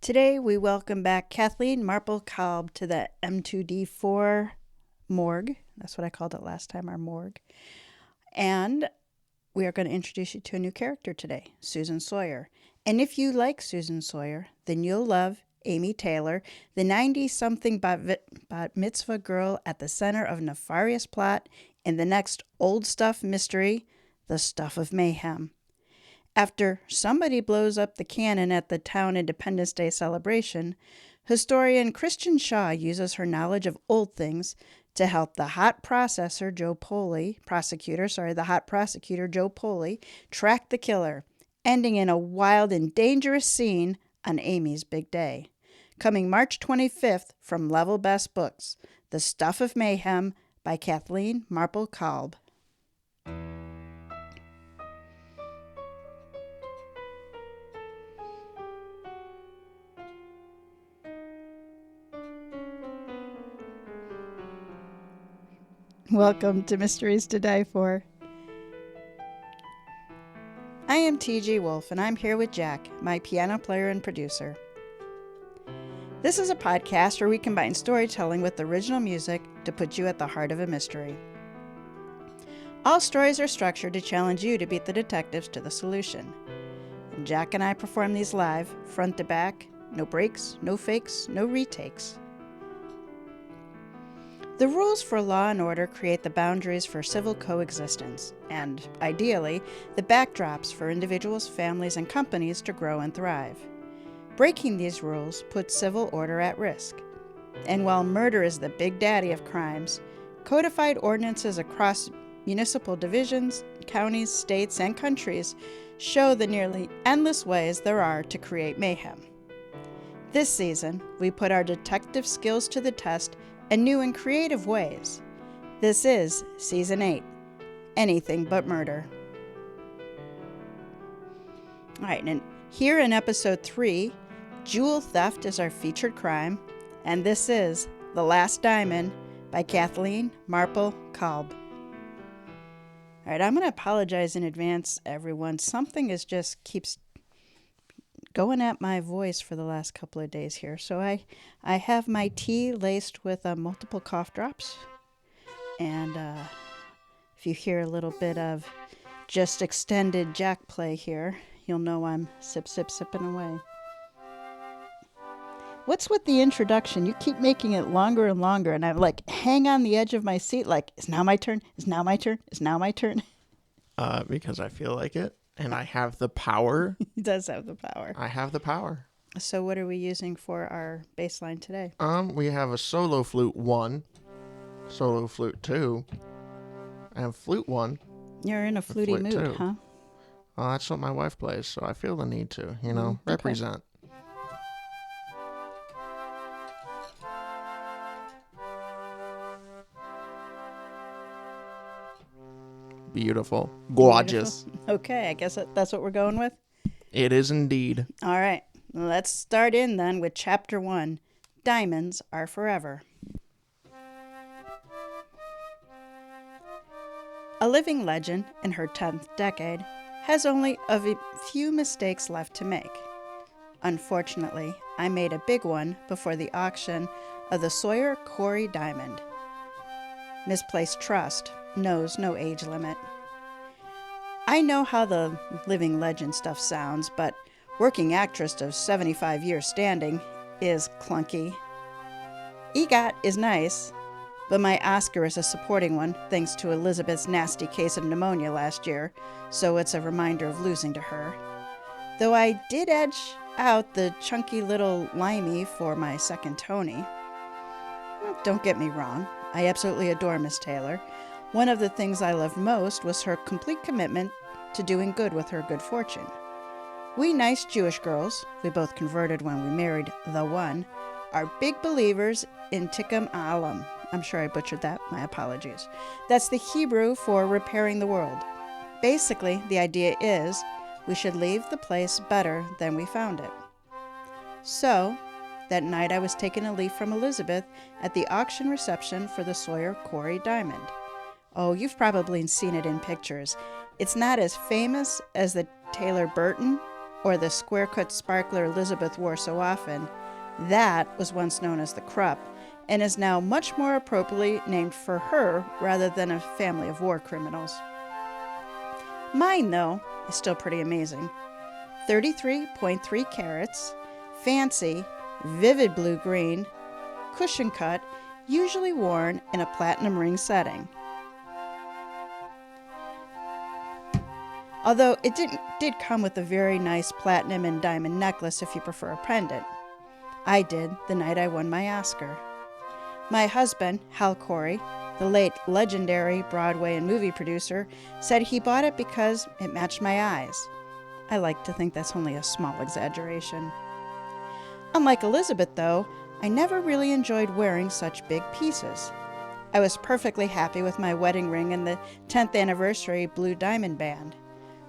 Today we welcome back Kathleen Marple-Kalb to the M2D4 morgue. That's what I called it last time, our morgue. And we are going to introduce you to a new character today, Susan Sawyer. And if you like Susan Sawyer, then you'll love Amy Taylor, the 90-something bat mitzvah girl at the center of nefarious plot in the next old stuff mystery, The Stuff of Mayhem. After somebody blows up the cannon at the town Independence Day celebration, historian Christian Shaw uses her knowledge of old things to help the hot prosecutor Joe Poley track the killer, ending in a wild and dangerous scene on Amy's big day. Coming March 25th from Level Best Books, The Stuff of Mayhem by Kathleen Marple-Kalb. Welcome to Mysteries to Die For. I am TG Wolff, and I'm here with Jack, my piano player and producer. This is a podcast where we combine storytelling with original music to put you at the heart of a mystery. All stories are structured to challenge you to beat the detectives to the solution. And Jack and I perform these live, front to back, no breaks, no fakes, no retakes. The rules for law and order create the boundaries for civil coexistence and, ideally, the backdrops for individuals, families, and companies to grow and thrive. Breaking these rules puts civil order at risk. And while murder is the big daddy of crimes, codified ordinances across municipal divisions, counties, states, and countries show the nearly endless ways there are to create mayhem. This season, we put our detective skills to the test in new and creative ways. This is Season 8, Anything But Murder. All right, and here in Episode 3, Jewel Theft is our featured crime, and this is The Last Diamond by Kathleen Marple-Kalb. All right, I'm going to apologize in advance, everyone. Something keeps going at my voice for the last couple of days here. So I have my tea laced with multiple cough drops. And if you hear a little bit of just extended Jack play here, you'll know I'm sipping away. What's with the introduction? You keep making it longer and longer, and I'm like, hang on the edge of my seat like, it's now my turn, it's now my turn, it's now my turn. Because I feel like it. And I have the power. He does have the power. I have the power. So what are we using for our bass line today? We have a solo flute 1, solo flute 2, and flute 1. You're in a fluty mood, 2. huh? That's what my wife plays, so I feel the need to, represent. Beautiful. Gorgeous. Beautiful. Okay, I guess that's what we're going with. It is indeed. All right, let's start in then with Chapter 1, Diamonds Are Forever. A living legend in her 10th decade has only a few mistakes left to make. Unfortunately, I made a big one before the auction of the Sawyer Corey diamond. Misplaced trust knows no age limit. I know how the living legend stuff sounds, but working actress of 75 years standing is clunky. EGOT is nice, but my Oscar is a supporting one thanks to Elizabeth's nasty case of pneumonia last year, so it's a reminder of losing to her. Though I did edge out the chunky little Limey for my second Tony. Don't get me wrong, I absolutely adore Miss Taylor. One of the things I loved most was her complete commitment to doing good with her good fortune. We nice Jewish girls, we both converted when we married the one, are big believers in Tikkun Olam. I'm sure I butchered that, my apologies. That's the Hebrew for repairing the world. Basically, the idea is we should leave the place better than we found it. So, that night I was taking a leaf from Elizabeth at the auction reception for the Sawyer Corey diamond. Oh, you've probably seen it in pictures. It's not as famous as the Taylor Burton, or the square-cut sparkler Elizabeth wore so often, that was once known as the Krupp, and is now much more appropriately named for her rather than a family of war criminals. Mine, though, is still pretty amazing. 33.3 carats, fancy, vivid blue-green, cushion cut, usually worn in a platinum ring setting. Although it did come with a very nice platinum and diamond necklace if you prefer a pendant. I did the night I won my Oscar. My husband, Hal Corey, the late legendary Broadway and movie producer, said he bought it because it matched my eyes. I like to think that's only a small exaggeration. Unlike Elizabeth, though, I never really enjoyed wearing such big pieces. I was perfectly happy with my wedding ring and the 10th anniversary blue diamond band.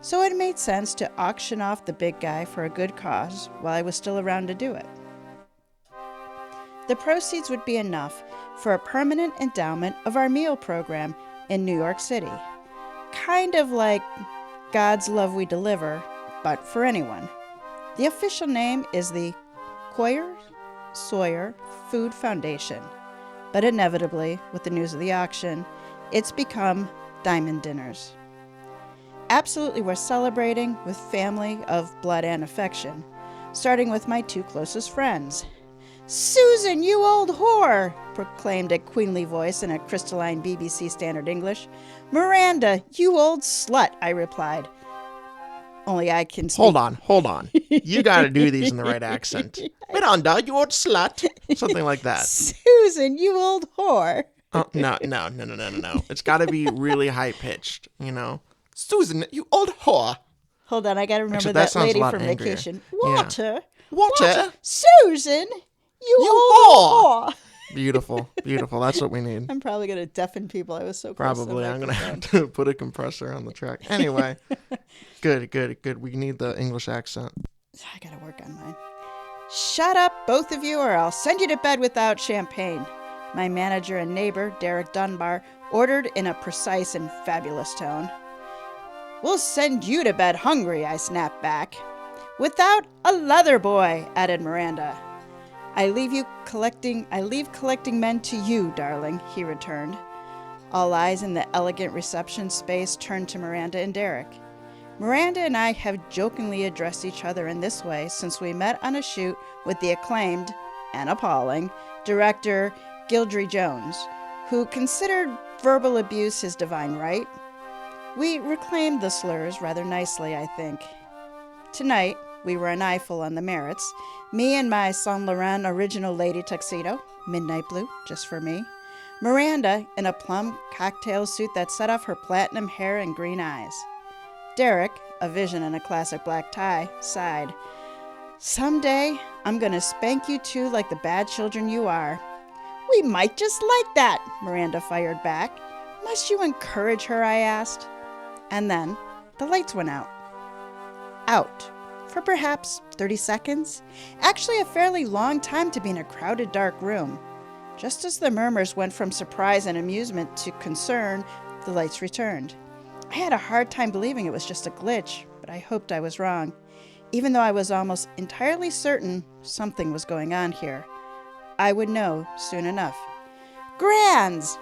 So it made sense to auction off the big guy for a good cause while I was still around to do it. The proceeds would be enough for a permanent endowment of our meal program in New York City. Kind of like God's Love We Deliver, but for anyone. The official name is the Coyer Sawyer Food Foundation, but inevitably, with the news of the auction, it's become Diamond Dinners. Absolutely worth celebrating with family of blood and affection, starting with my two closest friends. "Susan, you old whore!" proclaimed a queenly voice in a crystalline BBC Standard English. "Miranda, you old slut," I replied. Only I can speak. Hold on. You gotta do these in the right accent. Miranda, you old slut. Something like that. "Susan, you old whore." Oh, no. It's gotta be really high-pitched, you know? "Susan, you old whore." Hold on, I gotta remember Actually, that sounds lady a lot from angrier. Vacation. Yeah. Water. "Susan, you old whore." Beautiful. That's what we need. I'm probably gonna deafen people. I was so close to the Probably. I'm gonna have microphone. to put a compressor on the track. Anyway. Good. We need the English accent. I gotta work on mine. "Shut up, both of you, or I'll send you to bed without champagne," my manager and neighbor, Derek Dunbar, ordered in a precise and fabulous tone. "We'll send you to bed hungry," I snapped back. "Without a leather boy," added Miranda. I leave collecting men to you, darling," he returned. All eyes in the elegant reception space turned to Miranda and Derek. Miranda and I have jokingly addressed each other in this way since we met on a shoot with the acclaimed and appalling director Gildry Jones, who considered verbal abuse his divine right. We reclaimed the slurs rather nicely, I think. Tonight, we were an eyeful on the merits. Me in my Saint Laurent original lady tuxedo, midnight blue, just for me. Miranda in a plum cocktail suit that set off her platinum hair and green eyes. Derek, a vision in a classic black tie, sighed. "Someday, I'm gonna spank you two like the bad children you are." "We might just like that," Miranda fired back. "Must you encourage her?" I asked. And then the lights went out. Out. For perhaps 30 seconds. Actually a fairly long time to be in a crowded dark room. Just as the murmurs went from surprise and amusement to concern, the lights returned. I had a hard time believing it was just a glitch, but I hoped I was wrong, even though I was almost entirely certain something was going on here. I would know soon enough. "Grands!"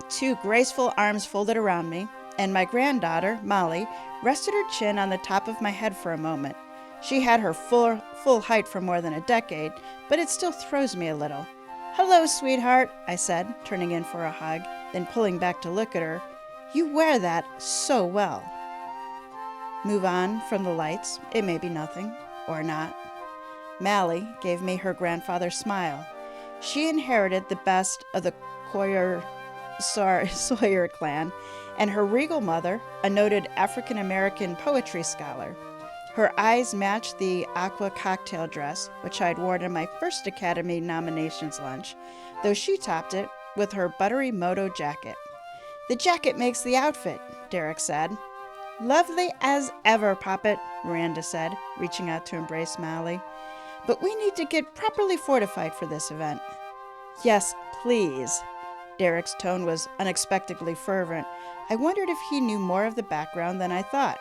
Two graceful arms folded around me, and my granddaughter, Molly, rested her chin on the top of my head for a moment. She had her full height for more than a decade, but it still throws me a little. "Hello, sweetheart," I said, turning in for a hug, then pulling back to look at her. "You wear that so well." Move on from the lights. It may be nothing, or not. Mally gave me her grandfather's smile. She inherited the best of the Sawyer clan, and her regal mother, a noted African-American poetry scholar. Her eyes matched the aqua cocktail dress, which I'd worn in my first Academy nominations lunch, though she topped it with her buttery moto jacket. "The jacket makes the outfit," Derek said. "Lovely as ever, Poppet," Miranda said, reaching out to embrace Mally. "But we need to get properly fortified for this event." "Yes, please." Derek's tone was unexpectedly fervent. I wondered if he knew more of the background than I thought.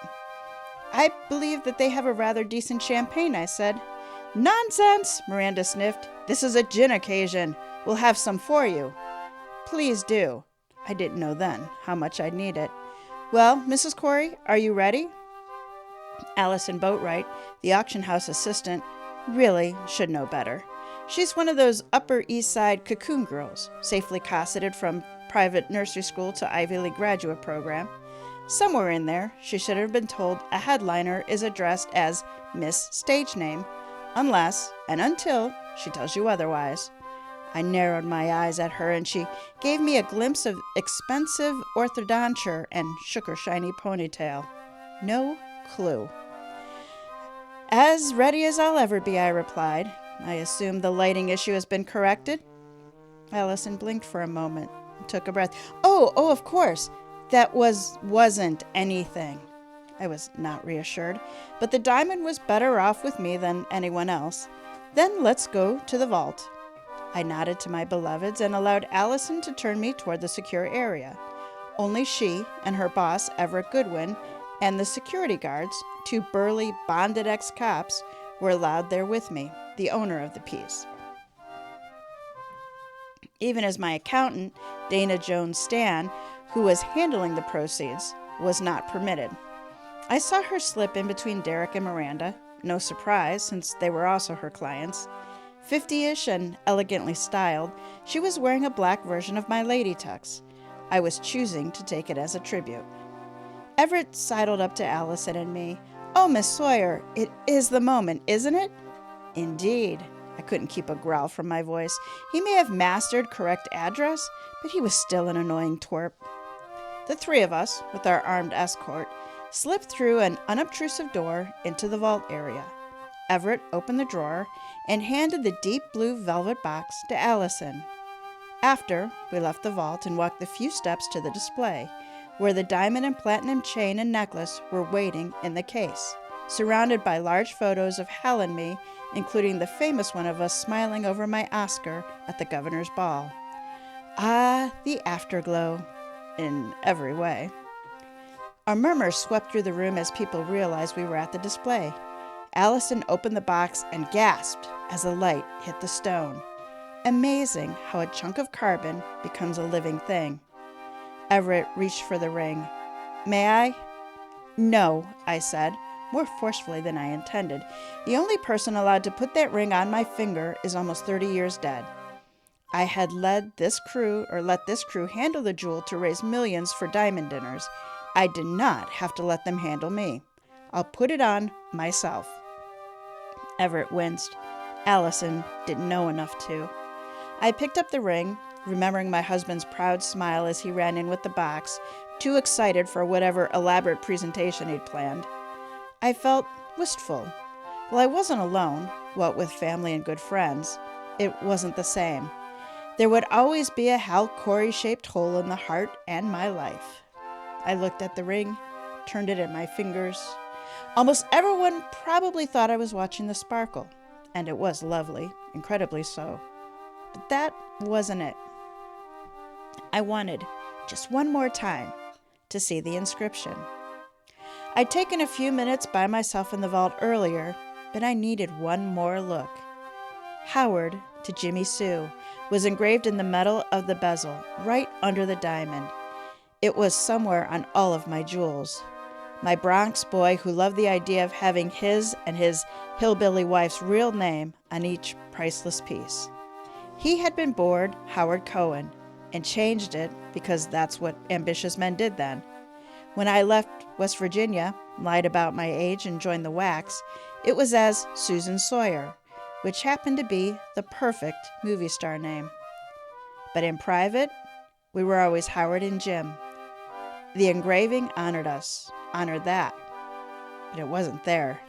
I believe that they have a rather decent champagne, I said. Nonsense, Miranda sniffed. This is a gin occasion. We'll have some for you. Please do. I didn't know then how much I'd need it. Well, Mrs. Corey, are you ready? Allison Boatwright, the auction house assistant, really should know better. She's one of those Upper East Side cocoon girls, safely cosseted from private nursery school to Ivy League graduate program. Somewhere in there, she should have been told a headliner is addressed as Miss Stage Name, unless and until she tells you otherwise. I narrowed my eyes at her, and she gave me a glimpse of expensive orthodonture and shook her shiny ponytail. No clue. As ready as I'll ever be, I replied. I assume the lighting issue has been corrected? Allison blinked for a moment and took a breath. Oh, of course. That wasn't anything. I was not reassured, but the diamond was better off with me than anyone else. Then let's go to the vault. I nodded to my beloveds and allowed Allison to turn me toward the secure area. Only she and her boss, Everett Goodwin, and the security guards, two burly, bonded ex-cops, were allowed there with me, the owner of the piece. Even as my accountant, Dana Jones Stan, who was handling the proceeds, was not permitted. I saw her slip in between Derek and Miranda, no surprise since they were also her clients. 50-ish and elegantly styled, she was wearing a black version of my lady tux. I was choosing to take it as a tribute. Everett sidled up to Allison and me. Oh, Miss Sawyer, it is the moment, isn't it? Indeed. I couldn't keep a growl from my voice. He may have mastered correct address, but he was still an annoying twerp. The three of us, with our armed escort, slipped through an unobtrusive door into the vault area. Everett opened the drawer and handed the deep blue velvet box to Allison. After, we left the vault and walked the few steps to the display, where the diamond and platinum chain and necklace were waiting in the case, surrounded by large photos of Hal and me, including the famous one of us smiling over my Oscar at the governor's ball. Ah, the afterglow, in every way. A murmur swept through the room as people realized we were at the display. Allison opened the box and gasped as a light hit the stone. Amazing how a chunk of carbon becomes a living thing. Everett reached for the ring. May I? No, I said, more forcefully than I intended. The only person allowed to put that ring on my finger is almost 30 years dead. I had let this crew handle the jewel to raise millions for diamond dinners. I did not have to let them handle me. I'll put it on myself. Everett winced. Allison didn't know enough to. I picked up the ring, remembering my husband's proud smile as he ran in with the box, too excited for whatever elaborate presentation he'd planned. I felt wistful. Well, I wasn't alone, what with family and good friends. It wasn't the same. There would always be a Hal Corey-shaped hole in the heart and my life. I looked at the ring, turned it in my fingers. Almost everyone probably thought I was watching the sparkle, and it was lovely, incredibly so. But that wasn't it. I wanted, just one more time, to see the inscription. I'd taken a few minutes by myself in the vault earlier, but I needed one more look. Howard to Jimmy Sue was engraved in the metal of the bezel, right under the diamond. It was somewhere on all of my jewels. My Bronx boy who loved the idea of having his and his hillbilly wife's real name on each priceless piece. He had been bored Howard Cohen and changed it because that's what ambitious men did then. When I left West Virginia, lied about my age, and joined the Wax, it was as Susan Sawyer, which happened to be the perfect movie star name. But in private, we were always Howard and Jim. The engraving honored that, but it wasn't there.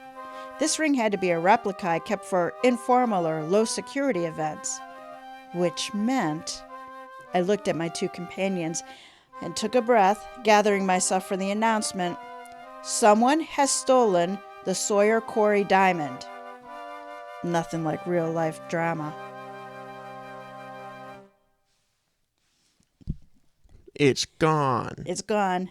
This ring had to be a replica I kept for informal or low-security events, which meant I looked at my two companions and took a breath, gathering myself for the announcement. Someone has stolen the Sawyer Corey diamond. Nothing like real-life drama. It's gone. It's gone.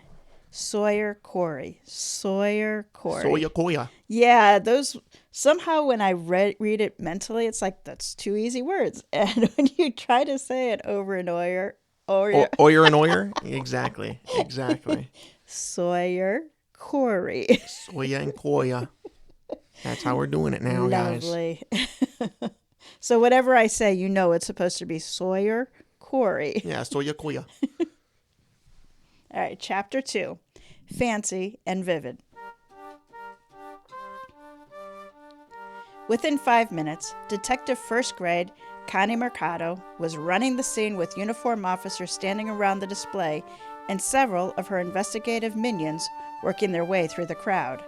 Sawyer Corey. Sawyer Corey. Soya koya. Yeah, those somehow when I read it mentally, it's like that's two easy words. And when you try to say it over and over, Oyer and oyer? Exactly. Sawyer Corey. Soya and koya. That's how we're doing it now, guys. Lovely. So whatever I say, you know it's supposed to be Sawyer Corey. Yeah, soya koya. All right, chapter 2. Fancy and vivid. Within 5 minutes, Detective First Grade Connie Mercado was running the scene with uniform officers standing around the display and several of her investigative minions working their way through the crowd.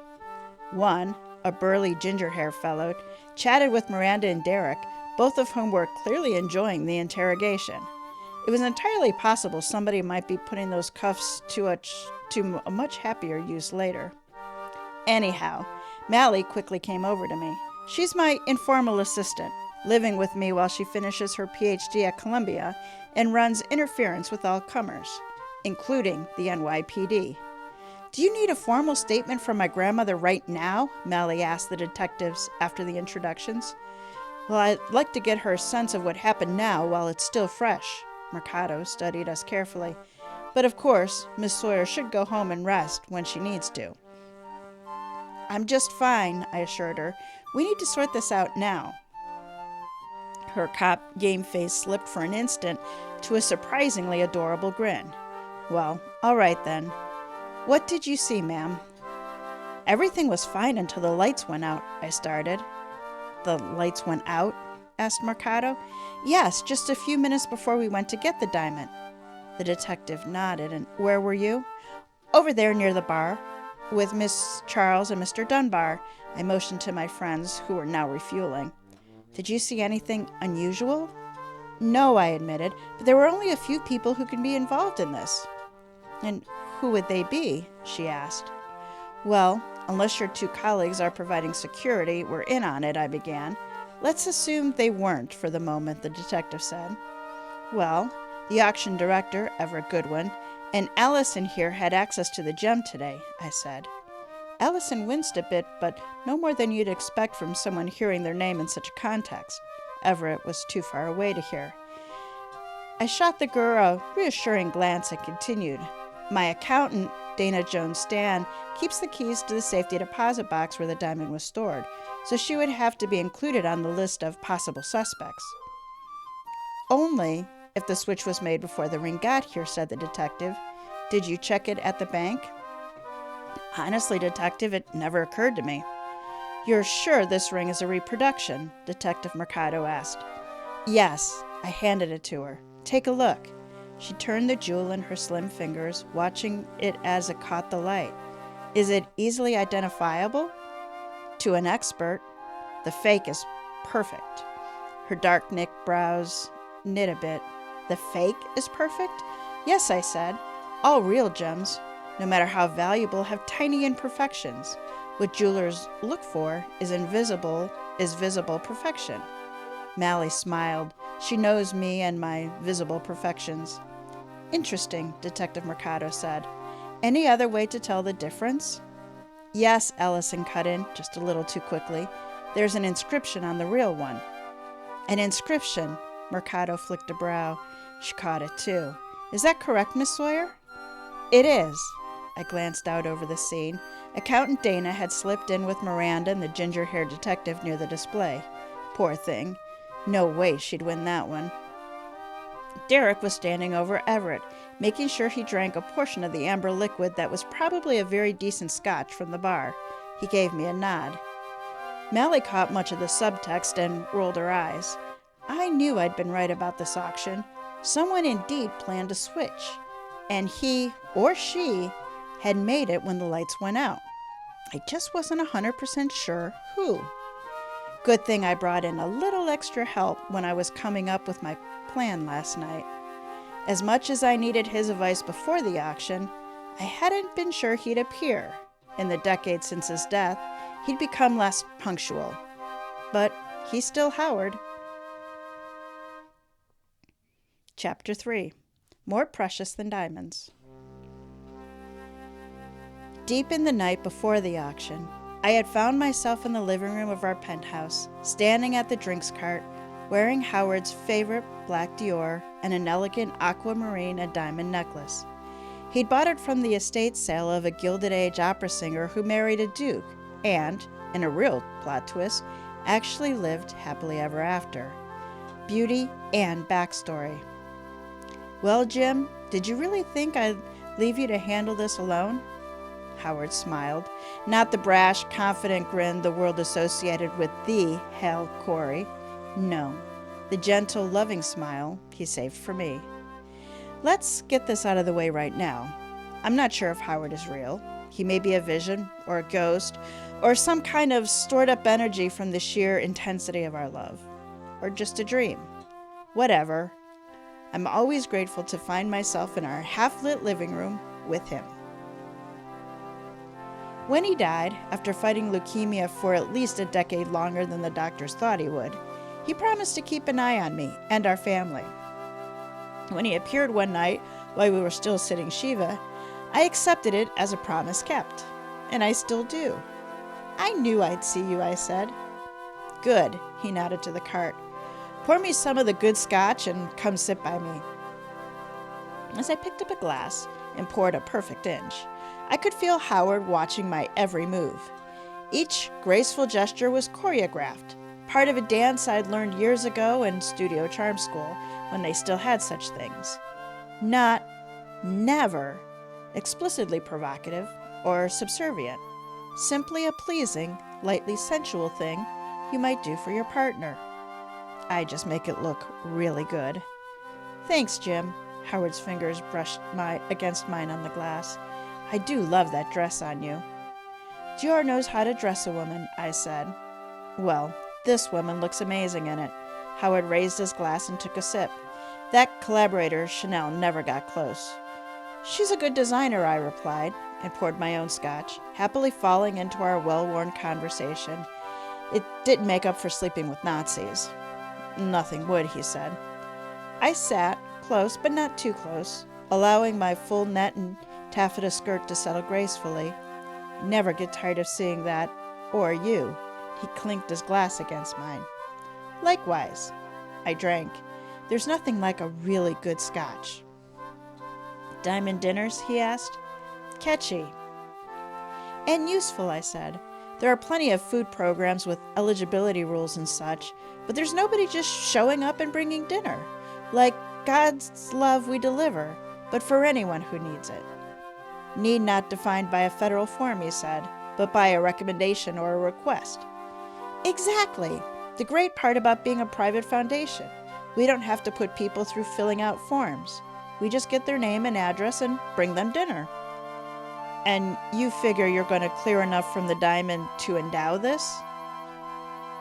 One, a burly ginger-haired fellow, chatted with Miranda and Derek, both of whom were clearly enjoying the interrogation. It was entirely possible somebody might be putting those cuffs to a much happier use later. Anyhow, Mally quickly came over to me. She's my informal assistant, living with me while she finishes her PhD at Columbia and runs interference with all comers, including the NYPD. Do you need a formal statement from my grandmother right now? Mally asked the detectives after the introductions. Well, I'd like to get her a sense of what happened now while it's still fresh. Mercado studied us carefully. But of course, Miss Sawyer should go home and rest when she needs to. I'm just fine, I assured her. We need to sort this out now. Her cop game face slipped for an instant to a surprisingly adorable grin. Well, all right then. What did you see, ma'am? Everything was fine until the lights went out, I started. The lights went out? Asked Mercado. Yes, just a few minutes before we went to get the diamond. The detective nodded. And where were you? Over there near the bar, with Miss Charles and Mr. Dunbar. I motioned to my friends, who were now refueling. Did you see anything unusual? No, I admitted, but there were only a few people who could be involved in this. And who would they be? She asked. Well, unless your two colleagues are providing security, we're in on it, I began. Let's assume they weren't for the moment, the detective said. Well, the auction director, Everett Goodwin, and Allison here had access to the gem today, I said. Allison winced a bit, but no more than you'd expect from someone hearing their name in such a context. Everett was too far away to hear. I shot the girl a reassuring glance and continued. My accountant, Dana Jones Stan, keeps the keys to the safety deposit box where the diamond was stored, so she would have to be included on the list of possible suspects. Only if the switch was made before the ring got here, said the detective. Did you check it at the bank? Honestly, detective, it never occurred to me. You're sure this ring is a reproduction? Detective Mercado asked. Yes, I handed it to her. Take a look. She turned the jewel in her slim fingers, watching it as it caught the light. Is it easily identifiable? To an expert, the fake is perfect. Her dark knit brows knit a bit. The fake is perfect? Yes, I said. All real gems, no matter how valuable, have tiny imperfections. What jewelers look for is visible perfection. Mally smiled. She knows me and my visible perfections. Interesting, Detective Mercado said. Any other way to tell the difference? Yes, Ellison cut in, just a little too quickly. There's an inscription on the real one. An inscription? Mercado flicked a brow. She caught it too. Is that correct, Miss Sawyer? It is. I glanced out over the scene. Accountant Dana had slipped in with Miranda and the ginger-haired detective near the display. Poor thing. No way she'd win that one. Derek was standing over Everett, making sure he drank a portion of the amber liquid that was probably a very decent scotch from the bar. He gave me a nod. Mally caught much of the subtext and rolled her eyes. I knew I'd been right about this auction. Someone indeed planned a switch, and he or she had made it when the lights went out. I just wasn't 100% sure who. Good thing I brought in a little extra help when I was coming up with my plan last night. As much as I needed his advice before the auction, I hadn't been sure he'd appear. In the decade since his death, he'd become less punctual. But he's still Howard. Chapter 3. More Precious Than Diamonds. deep in the night before the auction, I had found myself in the living room of our penthouse, standing at the drinks cart, wearing Howard's favorite black Dior and an elegant aquamarine and diamond necklace. He'd bought it from the estate sale of a Gilded Age opera singer who married a duke and, in a real plot twist, actually lived happily ever after. Beauty and backstory. Well, Jim, did you really think I'd leave you to handle this alone? Howard smiled, not the brash, confident grin the world associated with the Hal Corey. No, the gentle, loving smile he saved for me. Let's get this out of the way right now. I'm not sure if Howard is real. He may be a vision, or a ghost, or some kind of stored-up energy from the sheer intensity of our love. Or just a dream. Whatever. I'm always grateful to find myself in our half-lit living room with him. When he died, after fighting leukemia for at least a decade longer than the doctors thought he would, he promised to keep an eye on me and our family. When he appeared one night while we were still sitting Shiva, I accepted it as a promise kept, and I still do. I knew I'd see you, I said. Good, he nodded to the cart. Pour me some of the good scotch and come sit by me. As I picked up a glass and poured a perfect inch, I could feel Howard watching my every move. Each graceful gesture was choreographed, part of a dance I'd learned years ago in studio charm school when they still had such things. Never explicitly provocative or subservient, simply a pleasing, lightly sensual thing you might do for your partner. I just make it look really good. Thanks, Jim. Howard's fingers brushed against mine on the glass. I do love that dress on you. Dior knows how to dress a woman, I said. Well, this woman looks amazing in it. Howard raised his glass and took a sip. That collaborator, Chanel, never got close. She's a good designer, I replied, and poured my own scotch, happily falling into our well-worn conversation. It didn't make up for sleeping with Nazis. Nothing would, he said. I sat, close but not too close, allowing my full net and taffeta skirt to settle gracefully. Never get tired of seeing that, or you. He clinked his glass against mine. Likewise. I drank. There's nothing like a really good scotch. Diamond dinners, he asked. Catchy. And useful, I said. There are plenty of food programs with eligibility rules and such, but there's nobody just showing up and bringing dinner. Like God's love we deliver, but for anyone who needs it. Need not defined by a federal form, he said, but by a recommendation or a request. Exactly. The great part about being a private foundation. We don't have to put people through filling out forms. We just get their name and address and bring them dinner. And you figure you're going to clear enough from the diamond to endow this?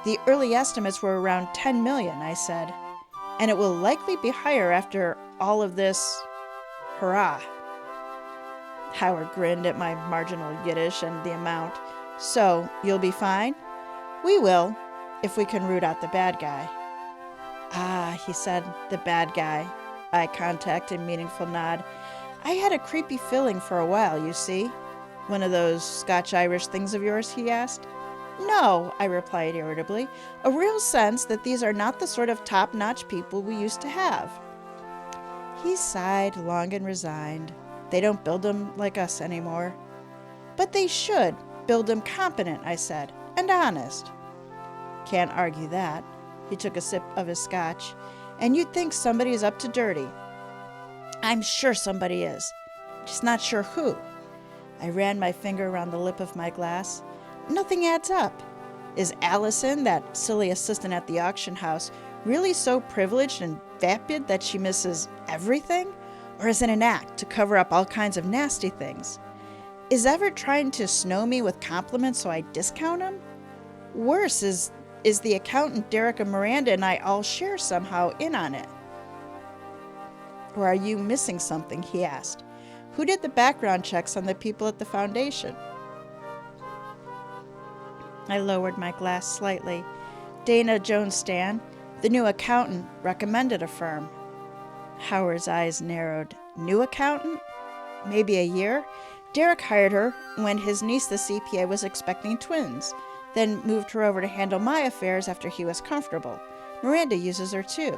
The early estimates were around 10 million, I said, and it will likely be higher after all of this hurrah. Howard grinned at my marginal Yiddish and the amount. So, you'll be fine? We will, if we can root out the bad guy. Ah, he said, the bad guy. Eye contact and meaningful nod. I had a creepy feeling for a while, you see. One of those Scotch-Irish things of yours, he asked. No, I replied irritably. A real sense that these are not the sort of top-notch people we used to have. He sighed, long and resigned. They don't build them like us anymore. But they should build them competent, I said, and honest. Can't argue that. He took a sip of his scotch. And you'd think somebody's up to dirty. I'm sure somebody is. Just not sure who. I ran my finger around the lip of my glass. Nothing adds up. Is Allison, that silly assistant at the auction house, really so privileged and vapid that she misses everything? Or is it an act to cover up all kinds of nasty things? Is Everett trying to snow me with compliments so I discount him? Worse, is the accountant Derica Miranda and I all share somehow in on it? Or are you missing something, he asked. Who did the background checks on the people at the foundation? I lowered my glass slightly. Dana Jones Stan, the new accountant, recommended a firm. Howard's eyes narrowed. New accountant? Maybe a year? Derek hired her when his niece, the CPA, was expecting twins, then moved her over to handle my affairs after he was comfortable. Miranda uses her too.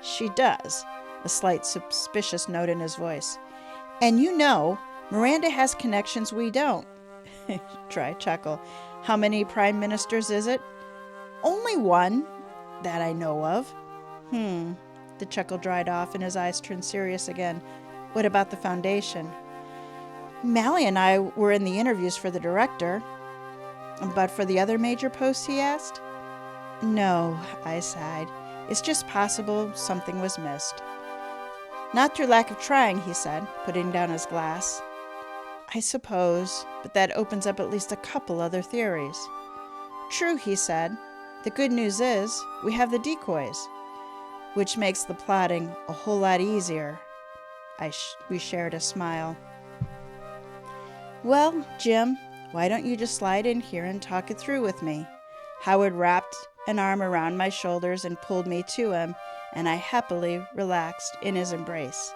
She does, a slight suspicious note in his voice. And you know, Miranda has connections we don't. Try chuckle. How many prime ministers is it? Only one, that I know of. The chuckle dried off and his eyes turned serious again. What about the foundation? Mally and I were in the interviews for the director. But for the other major posts, he asked? No, I sighed. It's just possible something was missed. Not through lack of trying, he said, putting down his glass. I suppose, but that opens up at least a couple other theories. True, he said. The good news is, we have the decoys, which makes the plotting a whole lot easier. We shared a smile. Well, Jim, why don't you just slide in here and talk it through with me? Howard wrapped an arm around my shoulders and pulled me to him, and I happily relaxed in his embrace.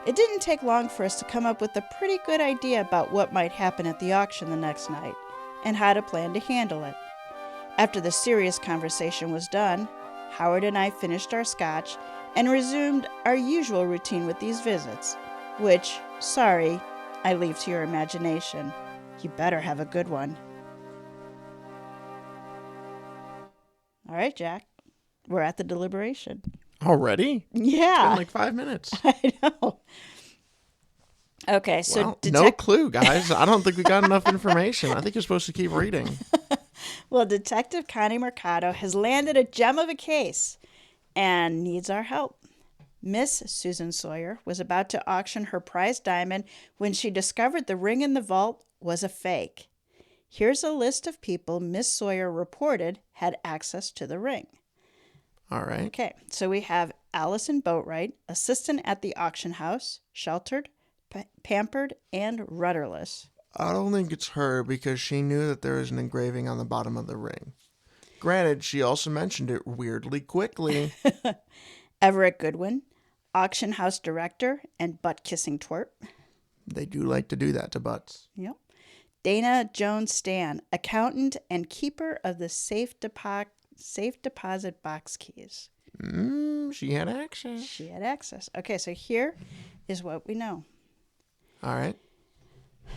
It didn't take long for us to come up with a pretty good idea about what might happen at the auction the next night, and how to plan to handle it. After the serious conversation was done, Howard and I finished our scotch and resumed our usual routine with these visits, which, sorry, I leave to your imagination. You better have a good one. All right, Jack. We're at the deliberation. Already? Yeah. It's been like 5 minutes. I know. Okay, so well, no clue, guys. I don't think we got enough information. I think you're supposed to keep reading. Well, Detective Connie Mercado has landed a gem of a case and needs our help. Miss Susan Sawyer was about to auction her prized diamond when she discovered the ring in the vault was a fake. Here's a list of people Miss Sawyer reported had access to the ring. All right. Okay, so we have Allison Boatwright, assistant at the auction house, sheltered, pampered, and rudderless. I don't think it's her because she knew that there was an engraving on the bottom of the ring. Granted, she also mentioned it weirdly quickly. Everett Goodwin, auction house director and butt-kissing twerp. They do like to do that to butts. Yep. Dana Jones Stan, accountant and keeper of the safe deposit box keys. She had access. She had access. Okay, so here is what we know. All right.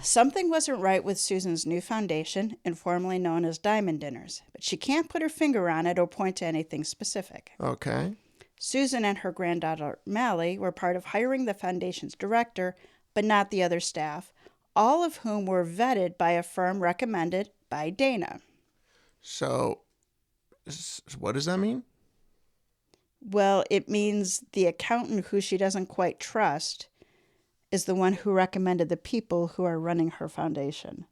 Something wasn't right with Susan's new foundation, informally known as Diamond Dinners, but she can't put her finger on it or point to anything specific. Okay. Susan and her granddaughter Mally were part of hiring the foundation's director, but not the other staff, all of whom were vetted by a firm recommended by Dana. So, what does that mean? Well, it means the accountant who she doesn't quite trust is the one who recommended the people who are running her foundation.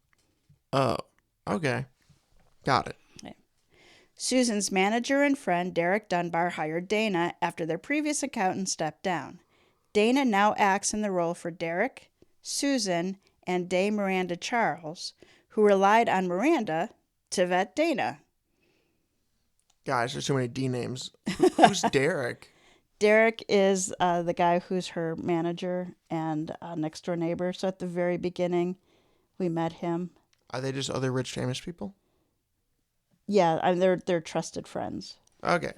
Oh, okay. Got it. Okay. Susan's manager and friend, Derek Dunbar, hired Dana after their previous accountant stepped down. Dana now acts in the role for Derek, Susan, and Day Miranda Charles, who relied on Miranda to vet Dana. Guys, there's too many D names. Who's Derek? Derek is the guy who's her manager and next door neighbor. So at the very beginning, we met him. Are they just other rich, famous people? Yeah, they're trusted friends. Okay.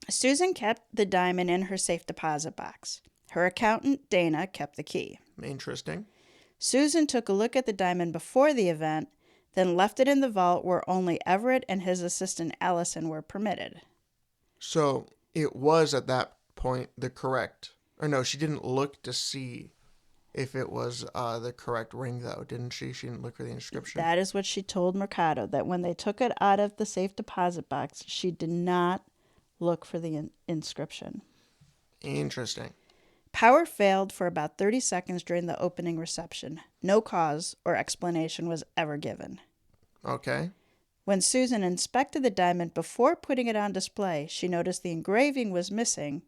Susan kept the diamond in her safe deposit box. Her accountant, Dana, kept the key. Interesting. Susan took a look at the diamond before the event, then left it in the vault where only Everett and his assistant Allison were permitted. So it was at that point the correct, or no, she didn't look to see if it was the correct ring, though, didn't she? She didn't look for the inscription. That is what she told Mercado, that when they took it out of the safe deposit box, she did not look for the inscription. Interesting. Power failed for about 30 seconds during the opening reception. No cause or explanation was ever given. Okay. When Susan inspected the diamond before putting it on display, she noticed the engraving was missing,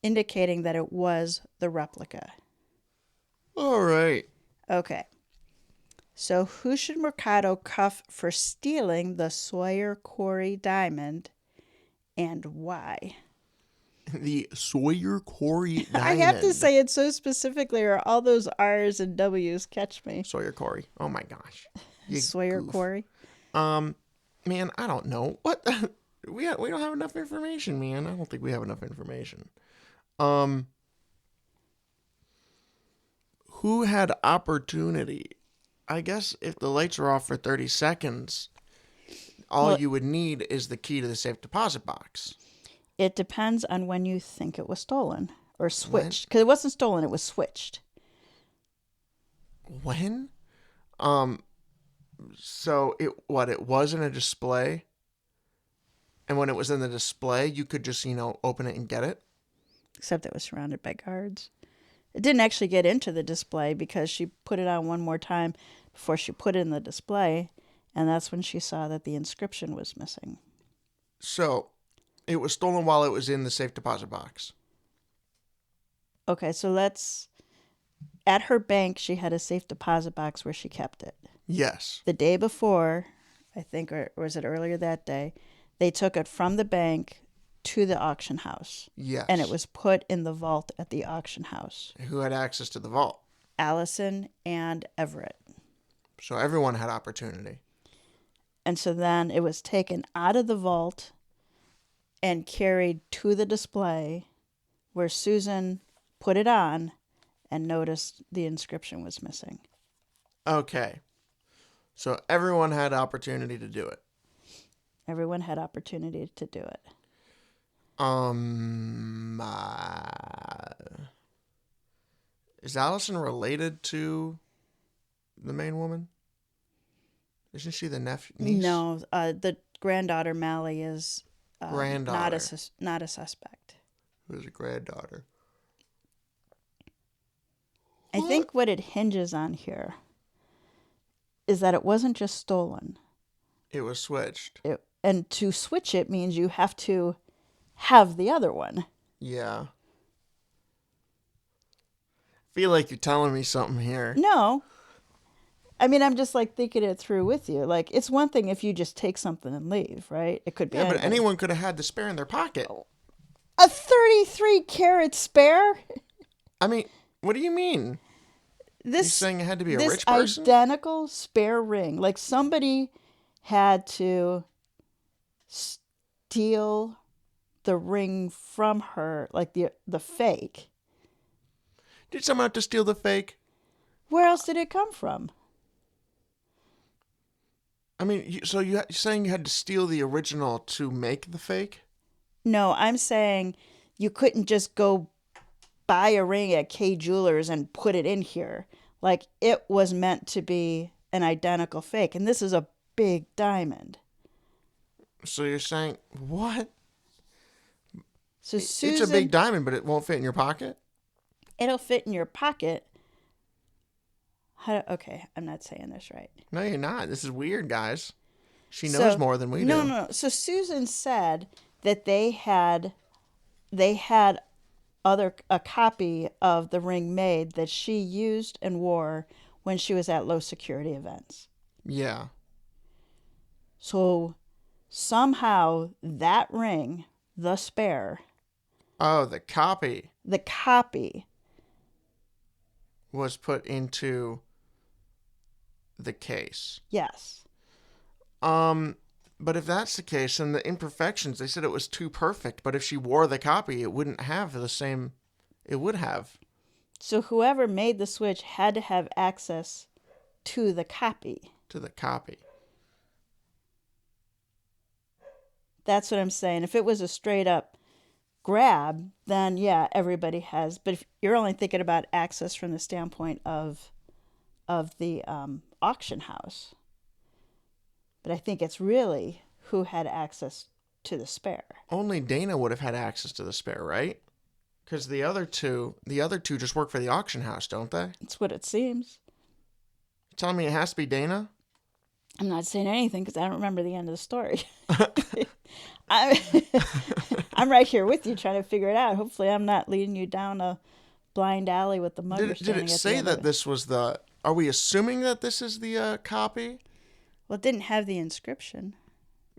indicating that it was the replica. All right. Okay. So who should Mercado cuff for stealing the Sawyer Quarry diamond, and why? The Sawyer Quarry Diamond. I have to say it so specifically, or all those R's and W's catch me. Sawyer Quarry. Oh my gosh. You Sawyer goof. Quarry. Man, I don't know. What? We don't have enough information, man. I don't think we have enough information. Who had opportunity? I guess if the lights are off for 30 seconds, all you would need is the key to the safe deposit box. It depends on when you think it was stolen or switched. Because it wasn't stolen, it was switched. When? So it was in a display? And when it was in the display, you could just, open it and get it? Except it was surrounded by guards. It didn't actually get into the display because she put it on one more time before she put it in the display. And that's when she saw that the inscription was missing. So, it was stolen while it was in the safe deposit box. Okay, so at her bank, she had a safe deposit box where she kept it. Yes. The day before, I think, or was it earlier that day, they took it from the bank to the auction house. Yes. And it was put in the vault at the auction house. Who had access to the vault? Allison and Everett. So everyone had opportunity. And so then it was taken out of the vault and carried to the display where Susan put it on and noticed the inscription was missing. Okay. So everyone had opportunity to do it. Everyone had opportunity to do it. Is Allison related to the main woman? Isn't she the niece? No, the granddaughter Mally is granddaughter. Not a suspect. Who's a granddaughter? I think what it hinges on here is that it wasn't just stolen. It was switched. And to switch it means you have to have the other one. Yeah. I feel like you're telling me something here. No. I mean, I'm just thinking it through with you. It's one thing if you just take something and leave, right? It could be Yeah, anything. but anyone could have had the spare in their pocket. A 33-carat spare? I mean, what do you mean? You're saying it had to be a rich person? This identical spare ring. Somebody had to steal the ring from her, the fake. Did someone have to steal the fake? Where else did it come from? I mean, so you're saying you had to steal the original to make the fake? No, I'm saying you couldn't just go buy a ring at K Jewelers and put it in here. It was meant to be an identical fake. And this is a big diamond. So you're saying, what? So It's a big diamond, but it won't fit in your pocket? It'll fit in your pocket. Okay, I'm not saying this right. No, you're not. This is weird, guys. She knows more than we do. No. So Susan said that they had a copy of the ring made that she used and wore when she was at low security events. Yeah. So somehow that ring, the spare. Oh, the copy. The copy was put into the case. Yes. But if that's the case, then the imperfections, they said it was too perfect, but if she wore the copy, it wouldn't have the same, it would have. So whoever made the switch had to have access to the copy. To the copy. That's what I'm saying. If it was a straight up grab, then yeah, everybody has. But if you're only thinking about access from the standpoint of the auction house. But I think it's really who had access to the spare. Only Dana would have had access to the spare, right? Because the other two just work for the auction house, don't they? That's what it seems. You're telling me it has to be Dana? I'm not saying anything because I don't remember the end of the story. I'm right here with you trying to figure it out. Hopefully I'm not leading you down a blind alley with the mugger Did it say that this was the... Are we assuming that this is the copy? Well, it didn't have the inscription.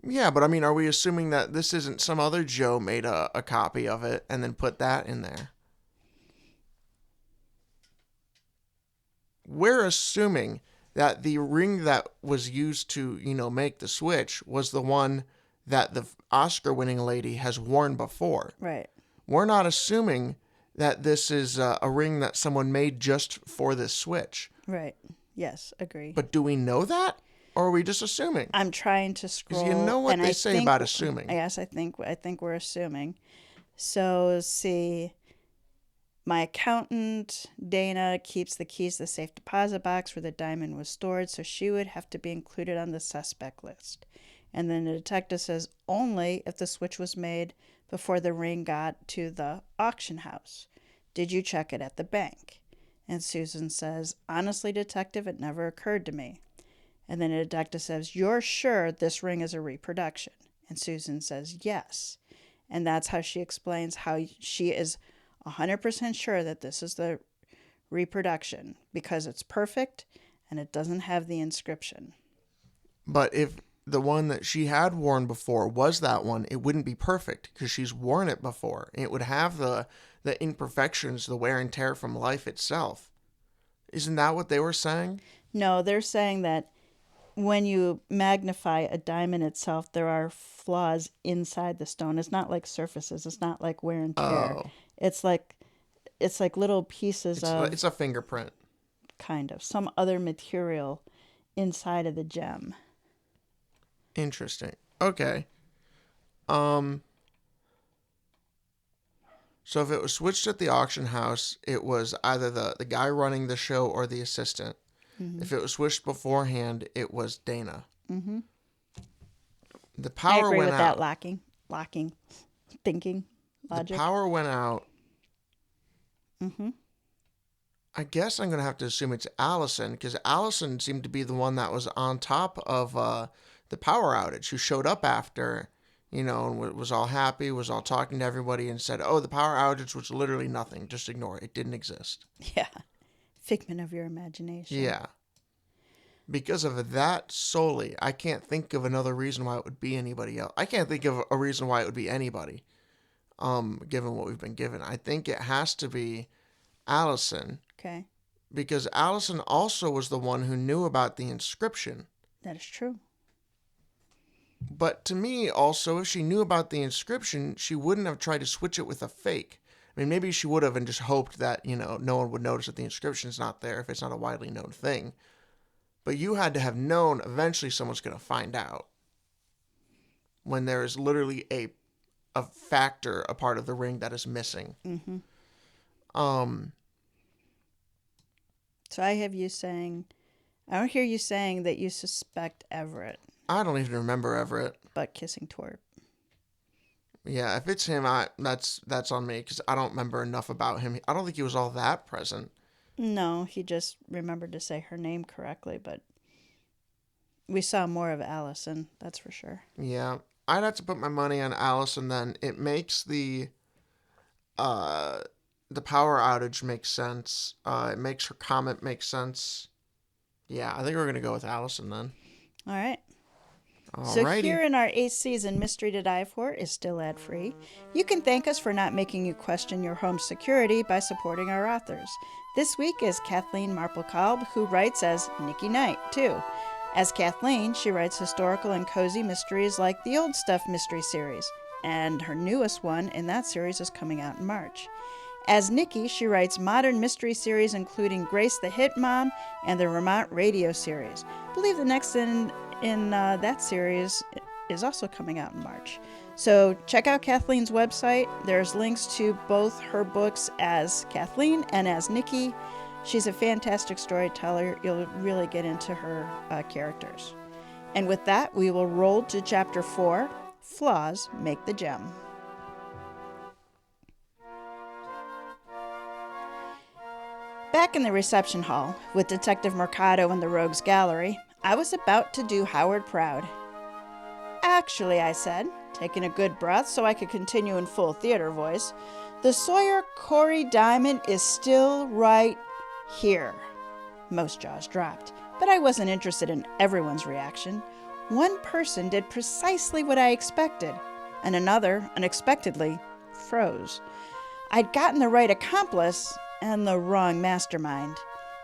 Yeah, but I mean, are we assuming that this isn't some other Joe made a copy of it and then put that in there? We're assuming that the ring that was used to, make the switch was the one that the Oscar-winning lady has worn before. Right. We're not assuming that this is a ring that someone made just for this switch. Right. Yes, agree. But do we know that? Or are we just assuming? I'm trying to scroll. Because you know what they say about assuming. Yes, I think we're assuming. So, see, my accountant, Dana, keeps the keys to the safe deposit box where the diamond was stored, so she would have to be included on the suspect list. And then the detective says only if the switch was made before the ring got to the auction house. Did you check it at the bank? And Susan says, honestly, detective, it never occurred to me. And then the detective says, you're sure this ring is a reproduction? And Susan says, yes. And that's how she explains how she is 100% sure that this is the reproduction because it's perfect and it doesn't have the inscription. But if the one that she had worn before was that one, it wouldn't be perfect because she's worn it before. It would have the imperfections, the wear and tear from life itself. Isn't that what they were saying? No, they're saying that when you magnify a diamond itself, there are flaws inside the stone. It's not like surfaces. It's not like wear and tear. Oh. It's like little pieces of... It's a fingerprint. Kind of. Some other material inside of the gem. Interesting. Okay. So if it was switched at the auction house, it was either the guy running the show or the assistant. Mm-hmm. If it was switched beforehand, it was Dana. Mm-hmm. The power went out. I agree with that locking, thinking, logic. The power went out. Mm-hmm. I guess I'm going to have to assume it's Allison, because Allison seemed to be the one that was on top of the power outage, who showed up after, and was all happy, was all talking to everybody, and said, oh, the power outage was literally nothing. Just ignore it. It didn't exist. Yeah. Figment of your imagination. Yeah. Because of that solely, I can't think of another reason why it would be anybody else. I can't think of a reason why it would be anybody, given what we've been given. I think it has to be Allison. Okay. Because Allison also was the one who knew about the inscription. That is true. But to me, also, if she knew about the inscription, she wouldn't have tried to switch it with a fake. I mean, maybe she would have and just hoped that, no one would notice that the inscription's not there if it's not a widely known thing. But you had to have known eventually someone's going to find out. When there is literally a factor, a part of the ring that is missing. Mm-hmm. So I have you saying, I don't hear you saying that you suspect Everett. I don't even remember Everett. But kissing twerp. Yeah, if it's him, that's on me, because I don't remember enough about him. I don't think he was all that present. No, he just remembered to say her name correctly, but we saw more of Allison, that's for sure. Yeah, I'd have to put my money on Allison then. It makes the power outage make sense. It makes her comment make sense. Yeah, I think we're going to go with Allison then. All right. Alrighty. So here in our 8th season, Mystery to Die For is still ad-free. You can thank us for not making you question your home security by supporting our authors. This week is Kathleen Marple-Kalb, who writes as Nikki Knight, too. As Kathleen, she writes historical and cozy mysteries like the Old Stuff mystery series, and her newest one in that series is coming out in March. As Nikki, she writes modern mystery series including Grace the Hit Mom and the Vermont Radio series. I believe the next in that series is also coming out in March. So check out Kathleen's website. There's links to both her books as Kathleen and as Nikki. She's a fantastic storyteller. You'll really get into her characters. And with that, we will roll to Chapter 4, Flaws Make the Gem. Back in the reception hall, with Detective Mercado in the Rogues Gallery, I was about to do Howard proud. Actually, I said, taking a good breath so I could continue in full theater voice, the Sawyer Corey diamond is still right here. Most jaws dropped, but I wasn't interested in everyone's reaction. One person did precisely what I expected, and another, unexpectedly, froze. I'd gotten the right accomplice and the wrong mastermind.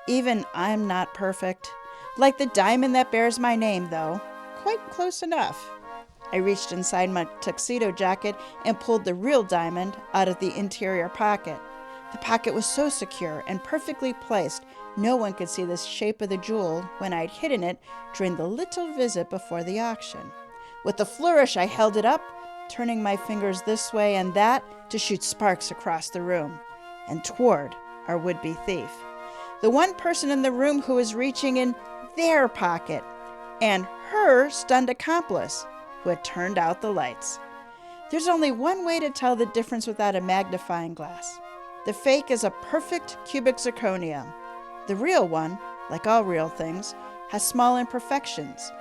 Even I'm not perfect. Like the diamond that bears my name, though. Quite close enough. I reached inside my tuxedo jacket and pulled the real diamond out of the interior pocket. The pocket was so secure and perfectly placed, no one could see the shape of the jewel when I'd hidden it during the little visit before the auction. With a flourish, I held it up, turning my fingers this way and that to shoot sparks across the room and toward our would-be thief. The one person in the room who was reaching in their pocket, and her stunned accomplice, who had turned out the lights. There's only one way to tell the difference without a magnifying glass. The fake is a perfect cubic zirconium. The real one, like all real things, has small imperfections.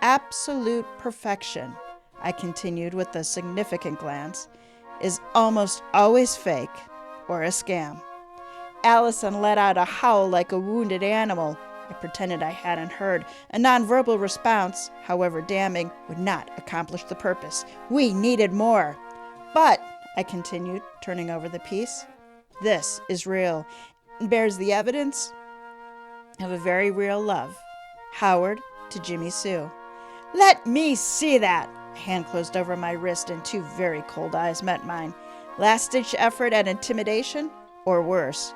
Absolute perfection, I continued with a significant glance, is almost always fake or a scam. Allison let out a howl like a wounded animal. I pretended I hadn't heard. A nonverbal response, however damning, would not accomplish the purpose. We needed more. But, I continued, turning over the piece, this is real and bears the evidence of a very real love. Howard to Jimmy Sue. Let me see that! A hand closed over my wrist and two very cold eyes met mine. Last-ditch effort at intimidation, or worse.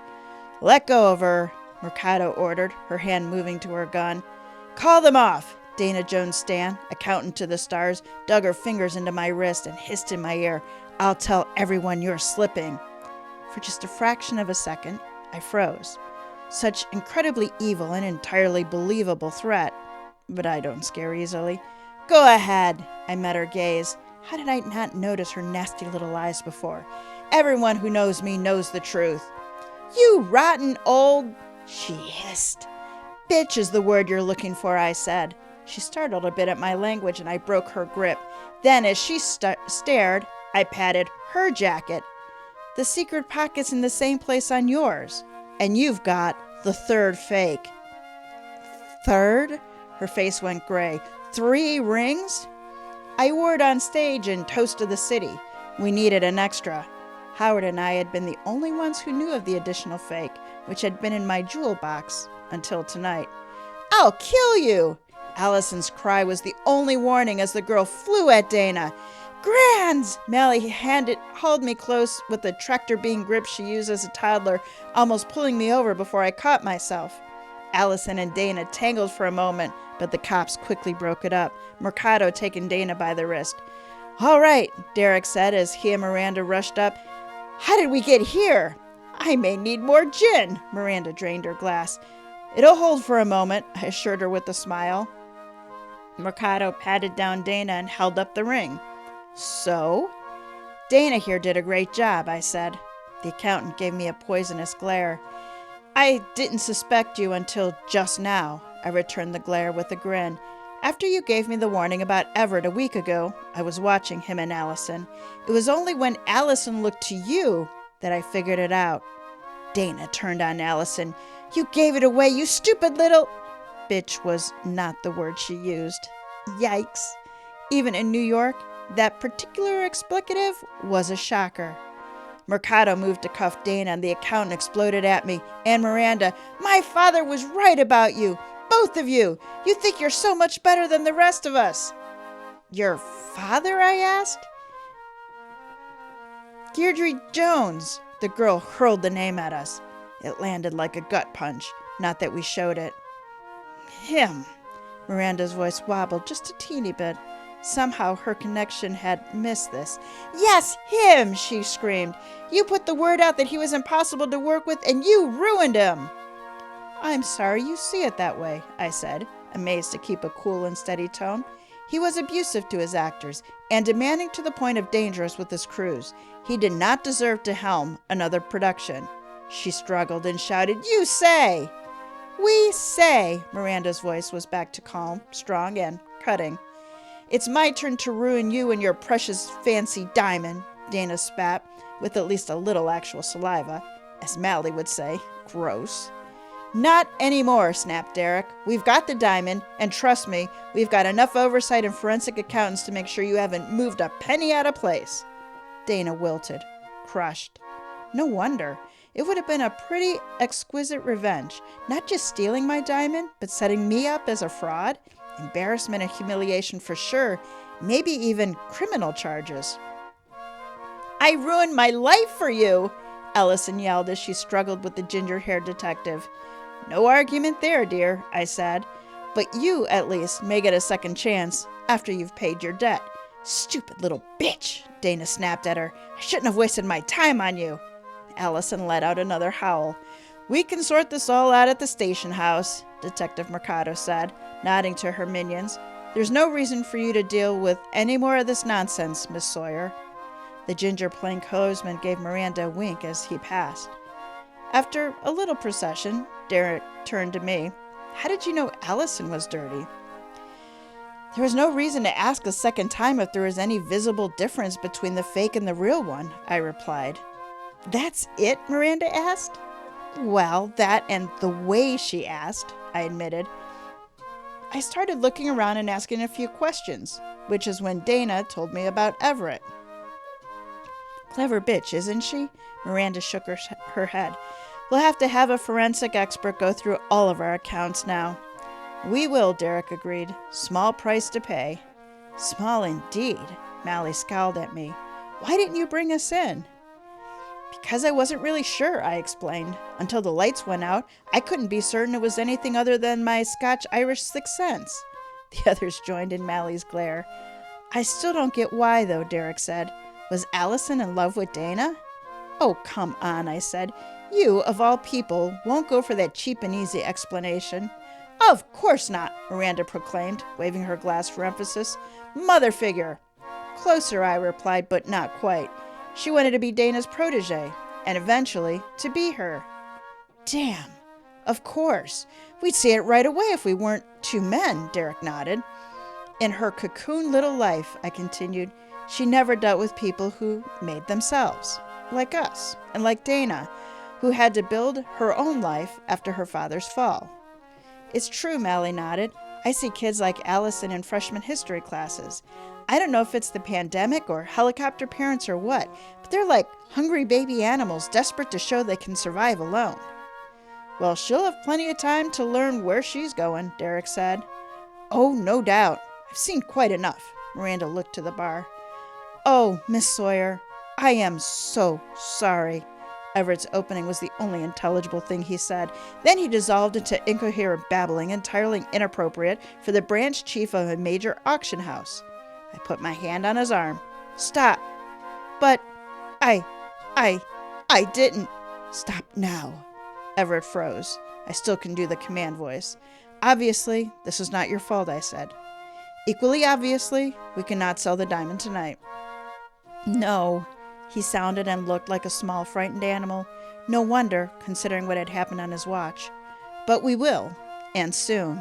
Let go of her, Mercado ordered, her hand moving to her gun. Call them off! Dana Jones Stan, accountant to the stars, dug her fingers into my wrist and hissed in my ear, I'll tell everyone you're slipping. For just a fraction of a second, I froze. Such incredibly evil and entirely believable threat. But I don't scare easily. Go ahead, I met her gaze. How did I not notice her nasty little eyes before? Everyone who knows me knows the truth. You rotten old... She hissed. Bitch is the word you're looking for, I said. She startled a bit at my language and I broke her grip. Then as she stared, I patted her jacket. The secret pocket's in the same place on yours. And you've got the third fake. Third? Her face went gray. 3 rings? I wore it on stage in Toast of the City. We needed an extra. Howard and I had been the only ones who knew of the additional fake, which had been in my jewel box until tonight. I'll kill you! Allison's cry was the only warning as the girl flew at Dana. Grands! Mally hauled me close with the tractor beam grip she used as a toddler, almost pulling me over before I caught myself. Allison and Dana tangled for a moment, but the cops quickly broke it up, Mercado taking Dana by the wrist. All right, Derek said as he and Miranda rushed up. How did we get here? I may need more gin. Miranda drained her glass. It'll hold for a moment, I assured her with a smile. Mercado patted down Dana and held up the ring. So? Dana here did a great job, I said. The accountant gave me a poisonous glare. I didn't suspect you until just now, I returned the glare with a grin. After you gave me the warning about Everett a week ago, I was watching him and Allison. It was only when Allison looked to you that I figured it out. Dana turned on Allison. You gave it away, you stupid little... Bitch was not the word she used. Yikes. Even in New York, that particular explicative was a shocker. Mercado moved to cuff Dana and the accountant exploded at me. And Miranda, my father was right about you. Both of you. You think you're so much better than the rest of us. Your father, I asked? Deirdre Jones. The girl hurled the name at us. It landed like a gut punch. Not that we showed it. Him. Miranda's voice wobbled just a teeny bit. Somehow her connection had missed this. Yes, him, she screamed. You put the word out that he was impossible to work with, and you ruined him. I'm sorry you see it that way, I said, amazed to keep a cool and steady tone. He was abusive to his actors, and demanding to the point of dangerous with his crews. He did not deserve to helm another production. She struggled and shouted, You say! We say, Miranda's voice was back to calm, strong, and cutting. It's my turn to ruin you and your precious fancy diamond, Dana spat, with at least a little actual saliva, as Mally would say. Gross. Not anymore, snapped Derek. We've got the diamond, and trust me, we've got enough oversight and forensic accountants to make sure you haven't moved a penny out of place. Dana wilted, crushed. No wonder. It would have been a pretty exquisite revenge, not just stealing my diamond, but setting me up as a fraud. Embarrassment and humiliation for sure, maybe even criminal charges. I ruined my life for you, Ellison yelled as she struggled with the ginger-haired detective. No argument there, dear, I said. But you, at least, may get a second chance after you've paid your debt. Stupid little bitch, Dana snapped at her. I shouldn't have wasted my time on you. Allison let out another howl. We can sort this all out at the station house, Detective Mercado said, nodding to her minions. There's no reason for you to deal with any more of this nonsense, Miss Sawyer. The ginger plainclothesman gave Miranda a wink as he passed. After a little procession, Derek turned to me. How did you know Allison was dirty? There was no reason to ask a second time if there was any visible difference between the fake and the real one, I replied. That's it? Miranda asked. Well, that and the way she asked, I admitted. I started looking around and asking a few questions, which is when Dana told me about Everett. Clever bitch, isn't she? Miranda shook her head. We'll have to have a forensic expert go through all of our accounts now. We will, Derek agreed. Small price to pay. Small indeed, Mally scowled at me. Why didn't you bring us in? Because I wasn't really sure, I explained. Until the lights went out, I couldn't be certain it was anything other than my Scotch-Irish sixth sense. The others joined in Mally's glare. I still don't get why, though, Derek said. Was Allison in love with Dana? Oh, come on, I said. You, of all people, won't go for that cheap and easy explanation. Of course not, Miranda proclaimed, waving her glass for emphasis. Mother figure. Closer, I replied, but not quite. She wanted to be Dana's protege, and eventually to be her. Damn. Of course. We'd see it right away if we weren't two men, Derek nodded. In her cocoon little life, I continued, she never dealt with people who made themselves, like us, and like Dana, who had to build her own life after her father's fall. It's true, Mally nodded. I see kids like Allison in freshman history classes. I don't know if it's the pandemic or helicopter parents or what, but they're like hungry baby animals desperate to show they can survive alone. Well, she'll have plenty of time to learn where she's going, Derek said. Oh, no doubt. I've seen quite enough. Miranda looked to the bar. Oh, Miss Sawyer, I am so sorry. Everett's opening was the only intelligible thing he said. Then he dissolved into incoherent babbling entirely inappropriate for the branch chief of a major auction house. I put my hand on his arm. Stop. But I didn't. Stop now. Everett froze. I still can do the command voice. Obviously, this is not your fault, I said. Equally obviously, we cannot sell the diamond tonight. No, he sounded and looked like a small, frightened animal. No wonder, considering what had happened on his watch. But we will, and soon.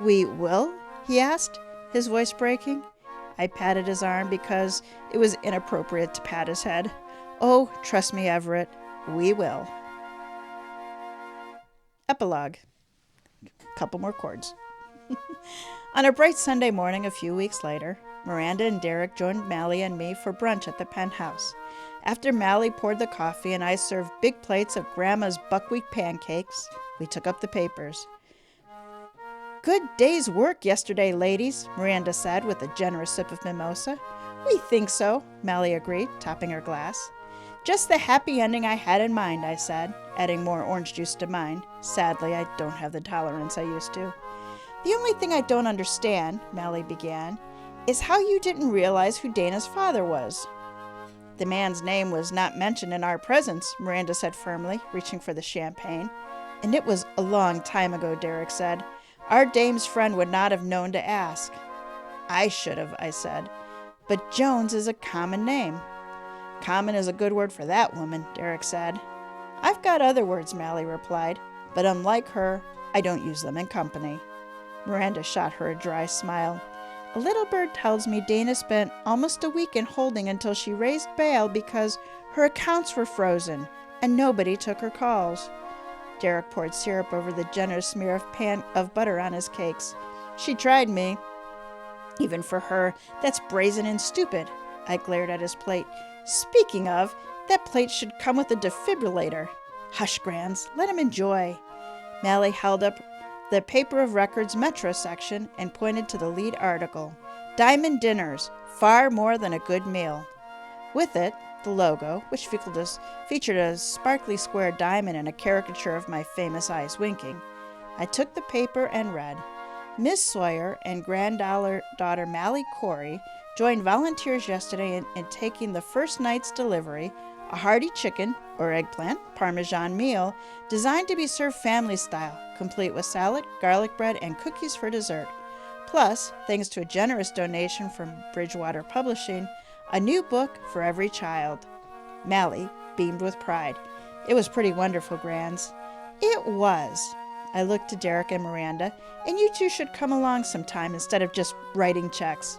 We will? He asked, his voice breaking. I patted his arm because it was inappropriate to pat his head. Oh, trust me, Everett, we will. Epilogue. Couple more chords. On a bright Sunday morning a few weeks later, Miranda and Derek joined Mally and me for brunch at the penthouse. After Mally poured the coffee and I served big plates of Grandma's buckwheat pancakes, we took up the papers. Good day's work yesterday, ladies, Miranda said with a generous sip of mimosa. We think so, Mally agreed, topping her glass. Just the happy ending I had in mind, I said, adding more orange juice to mine. Sadly, I don't have the tolerance I used to. The only thing I don't understand, Mally began, is how you didn't realize who Dana's father was. The man's name was not mentioned in our presence, Miranda said firmly, reaching for the champagne. And it was a long time ago, Derek said. Our dame's friend would not have known to ask. I should have, I said. But Jones is a common name. Common is a good word for that woman, Derek said. I've got other words, Mally replied, but unlike her, I don't use them in company. Miranda shot her a dry smile. A little bird tells me Dana spent almost a week in holding until she raised bail because her accounts were frozen and nobody took her calls. Derek poured syrup over the generous smear of butter on his cakes. She tried me. Even for her, that's brazen and stupid. I glared at his plate. Speaking of, that plate should come with a defibrillator. Hush, Grands, let him enjoy. Mally held up the paper of records Metro section and pointed to the lead article. Diamond dinners, far more than a good meal. With it, the logo, which featured a sparkly square diamond and a caricature of my famous eyes winking. I took the paper and read, Miss Sawyer and granddaughter Mally Corey joined volunteers yesterday in taking the first night's delivery, a hearty chicken or eggplant parmesan meal designed to be served family style, complete with salad, garlic bread, and cookies for dessert. Plus, thanks to a generous donation from Bridgewater Publishing, a new book for every child. Mally beamed with pride. It was pretty wonderful, Grands. It was. I looked to Derek and Miranda, and you two should come along sometime instead of just writing checks.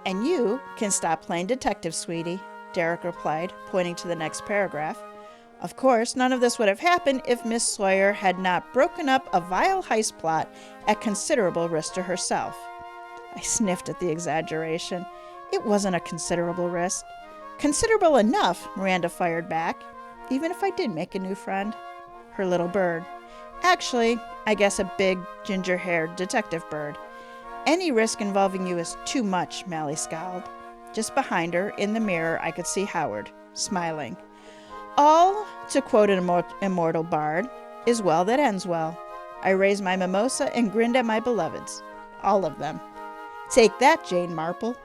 And you can stop playing detective, sweetie, Derek replied, pointing to the next paragraph. Of course, none of this would have happened if Miss Sawyer had not broken up a vile heist plot at considerable risk to herself. I sniffed at the exaggeration. It wasn't a considerable risk. Considerable enough, Miranda fired back, even if I did make a new friend. Her little bird. Actually, I guess a big, ginger-haired detective bird. Any risk involving you is too much, Mally scowled. Just behind her, in the mirror, I could see Howard, smiling. All, to quote an immortal bard, is well that ends well. I raised my mimosa and grinned at my beloveds. All of them. Take that, Jane Marple.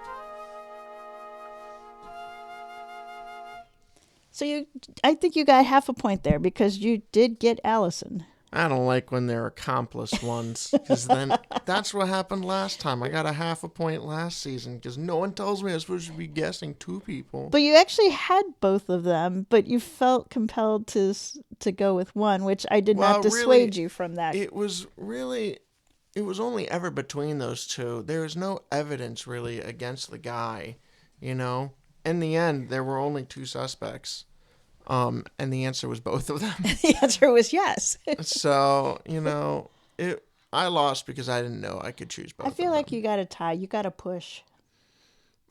So I think you got half a point there because you did get Allison. I don't like when they're accomplished ones, because then that's what happened last time. I got a half a point last season because no one tells me I'm supposed to be guessing two people. But you actually had both of them, but you felt compelled to go with one, which I did not dissuade you from that. It was only ever between those two. There was no evidence really against the guy, you know? In the end, there were only two suspects. And the answer was both of them. The answer was yes. So, I lost because I didn't know I could choose both. I feel like you got a tie. You got to push.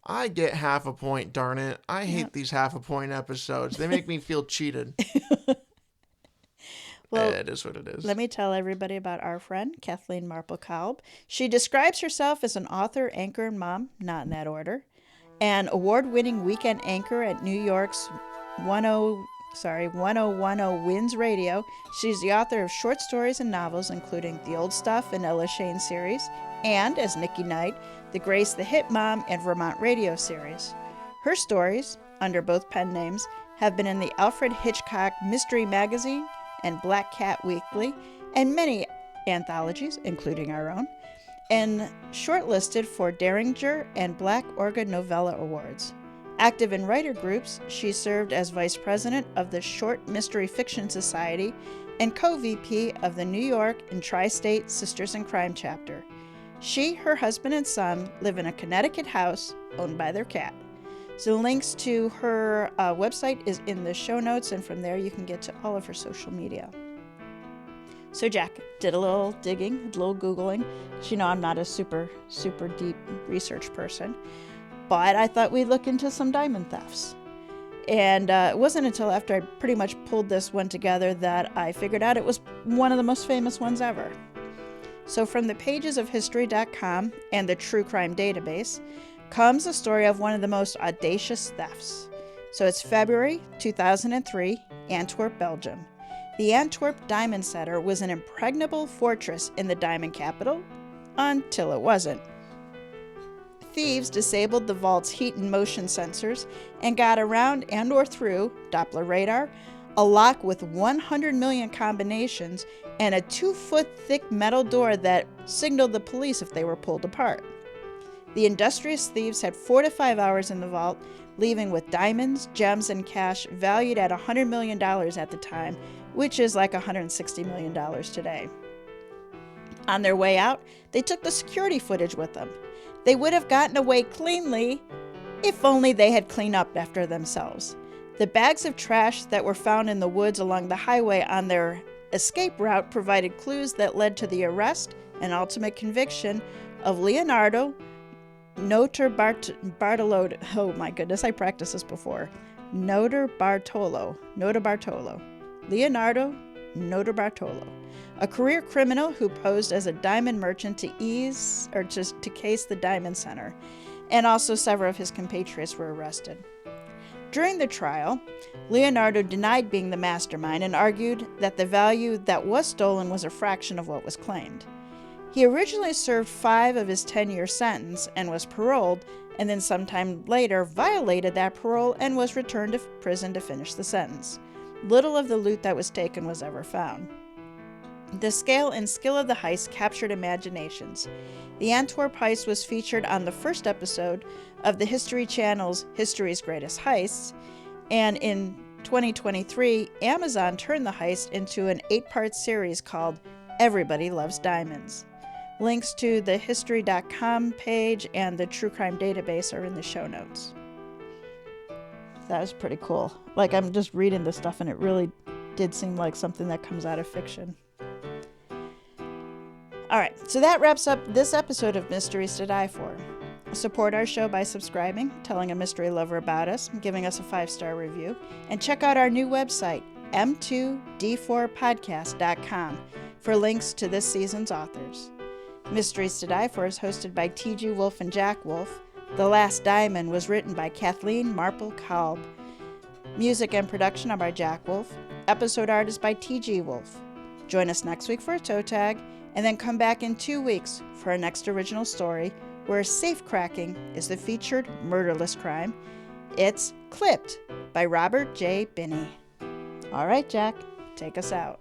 I get half a point, darn it. I hate these half a point episodes. They make me feel cheated. Well, it is what it is. Let me tell everybody about our friend, Kathleen Marple Kalb. She describes herself as an author, anchor, and mom, not in that order, an award-winning weekend anchor at New York's 1010 Winds Radio. She's the author of short stories and novels, including The Old Stuff and Ella Shane series, and, as Nikki Knight, the Grace the Hit Mom and Vermont Radio series. Her stories, under both pen names, have been in the Alfred Hitchcock Mystery Magazine and Black Cat Weekly, and many anthologies, including our own, and shortlisted for Derringer and Black Organ Novella Awards. Active in writer groups, she served as vice president of the Short Mystery Fiction Society and co-VP of the New York and Tri-State Sisters in Crime chapter. She, her husband, and son live in a Connecticut house owned by their cat. So links to her website is in the show notes, and from there you can get to all of her social media. So Jack did a little digging, a little Googling, because I'm not a super deep research person. But I thought we'd look into some diamond thefts. And it wasn't until after I pretty much pulled this one together that I figured out it was one of the most famous ones ever. So from the pages of History.com and the True Crime Database comes the story of one of the most audacious thefts. So it's February 2003, Antwerp, Belgium. The Antwerp diamond setter was an impregnable fortress in the diamond capital until it wasn't. Thieves disabled the vault's heat and motion sensors and got around and or through Doppler radar, a lock with 100 million combinations, and a 2-foot-thick metal door that signaled the police if they were pulled apart. The industrious thieves had 4 to 5 hours in the vault, leaving with diamonds, gems, and cash valued at $100 million at the time, which is like $160 million today. On their way out, they took the security footage with them. They would have gotten away cleanly if only they had cleaned up after themselves. The bags of trash that were found in the woods along the highway on their escape route provided clues that led to the arrest and ultimate conviction of Leonardo Notarbartolo. Oh my goodness, I practiced this before. Notarbartolo. Leonardo Notarbartolo, a career criminal who posed as a diamond merchant to case the Diamond Center, and also several of his compatriots were arrested. During the trial, Leonardo denied being the mastermind and argued that the value that was stolen was a fraction of what was claimed. He originally served 5 of his 10-year sentence and was paroled, and then sometime later violated that parole and was returned to prison to finish the sentence. Little of the loot that was taken was ever found. The scale and skill of the heist captured imaginations. The Antwerp heist was featured on the first episode of the History Channel's History's Greatest Heists, and in 2023, Amazon turned the heist into an 8-part series called Everybody Loves Diamonds. Links to the history.com page and the True Crime Database are in the show notes. That was pretty cool. Like, I'm just reading this stuff and it really did seem like something that comes out of fiction. Alright, so that wraps up this episode of Mysteries to Die For. Support our show by subscribing, telling a mystery lover about us, and giving us a 5-star review. And check out our new website, m2d4podcast.com, for links to this season's authors. Mysteries to Die For is hosted by TG Wolff and Jack Wolff. The Last Diamond was written by Kathleen Marple Kalb. Music and production are by Jack Wolff. Episode art is by TG Wolff. Join us next week for a toe tag, and then come back in 2 weeks for our next original story, where safe cracking is the featured murderless crime. It's Clipped by Robert J. Binney. All right, Jack, take us out.